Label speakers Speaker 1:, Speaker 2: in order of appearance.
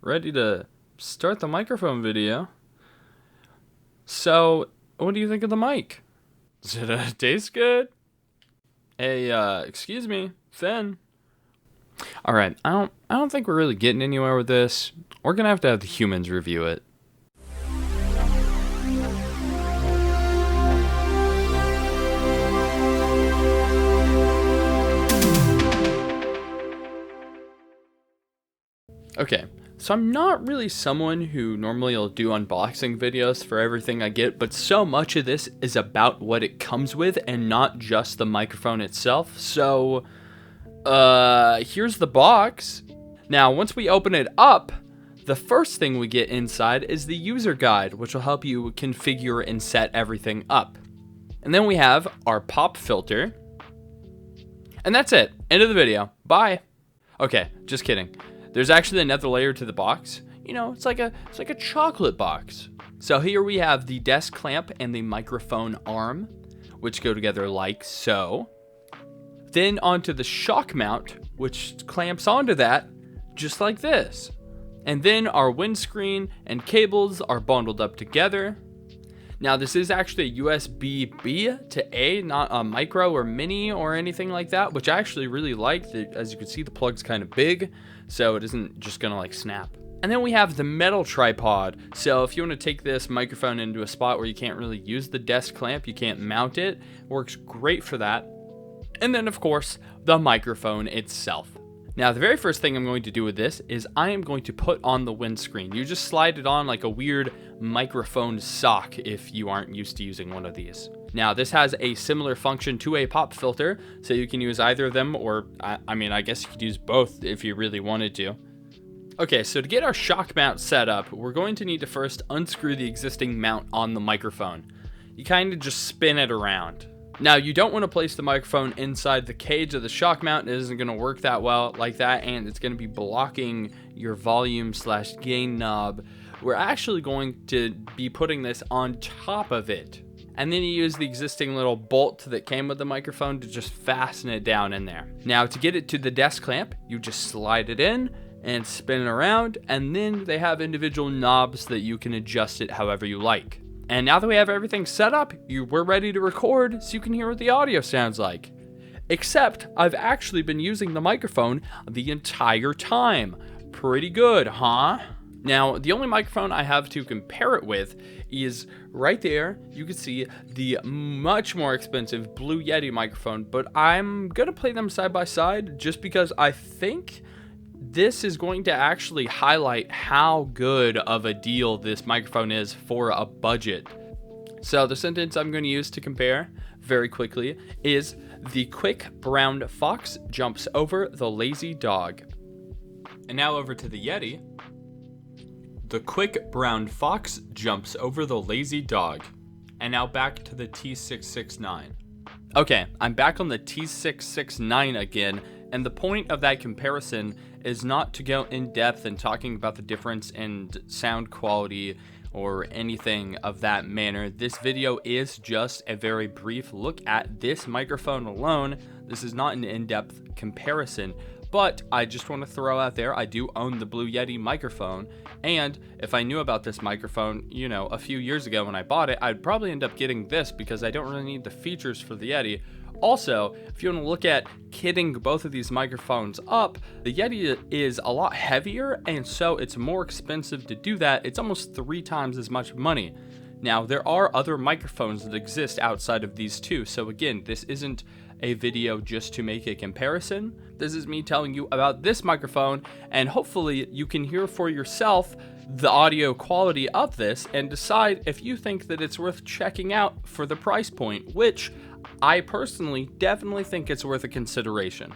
Speaker 1: ready to start the microphone video. So, what do you think of the mic? Does it taste good? Hey, excuse me, Finn. All right, I don't think we're really getting anywhere with this. We're gonna have to have the humans review it. Okay, so I'm not really someone who normally will do unboxing videos for everything I get, but so much of this is about what it comes with and not just the microphone itself. So, here's the box. Now, once we open it up, the first thing we get inside is the user guide, which will help you configure and set everything up. And then we have our pop filter. And that's it. End of the video. Bye. Okay, just kidding. There's actually another layer to the box. You know, it's like a chocolate box. So here we have the desk clamp and the microphone arm, which go together like so. Then onto the shock mount, which clamps onto that just like this. And then our windscreen and cables are bundled up together. Now this is actually a USB-B to A, not a micro or mini or anything like that, which I actually really like. As you can see, the plug's kind of big, so it isn't just gonna like snap. And then we have the metal tripod. So if you want to take this microphone into a spot where you can't really use the desk clamp, you can't mount it, works great for that. And then of course, the microphone itself. Now, the very first thing I'm going to do with this is I am going to put on the windscreen. You just slide it on like a weird microphone sock if you aren't used to using one of these. Now, this has a similar function to a pop filter, so you can use either of them, or I guess you could use both if you really wanted to. Okay, so to get our shock mount set up, we're going to need to first unscrew the existing mount on the microphone. You kind of just spin it around. Now, you don't want to place the microphone inside the cage of the shock mount. It isn't going to work that well like that, and it's going to be blocking your volume/gain knob. We're actually going to be putting this on top of it. And then you use the existing little bolt that came with the microphone to just fasten it down in there. Now, to get it to the desk clamp, you just slide it in and spin it around, and then they have individual knobs that you can adjust it however you like. And now that we have everything set up, we're ready to record so you can hear what the audio sounds like. Except I've actually been using the microphone the entire time. Pretty good, huh? Now, the only microphone I have to compare it with is right there. You can see the much more expensive Blue Yeti microphone, but I'm gonna play them side by side just because I think this is going to actually highlight how good of a deal this microphone is for a budget. So the sentence I'm going to use to compare very quickly is: the quick brown fox jumps over the lazy dog. And now over to the Yeti. The quick brown fox jumps over the lazy dog. And now back to the T669. Okay, I'm back on the T669 again, and the point of that comparison is not to go in depth in talking about the difference in sound quality or anything of that manner. This video is just a very brief look at this microphone alone. This is not an in-depth comparison, but I just want to throw out there, I do own the Blue Yeti microphone, and if I knew about this microphone, you know, a few years ago when I bought it, I'd probably end up getting this because I don't really need the features for the Yeti. Also, if you want to look at kitting both of these microphones up, the Yeti is a lot heavier, and so it's more expensive to do that. It's almost 3 times as much money. Now, there are other microphones that exist outside of these two, so again, this isn't a video just to make a comparison. This is me telling you about this microphone, and hopefully you can hear for yourself the audio quality of this and decide if you think that it's worth checking out for the price point, which I personally definitely think it's worth a consideration.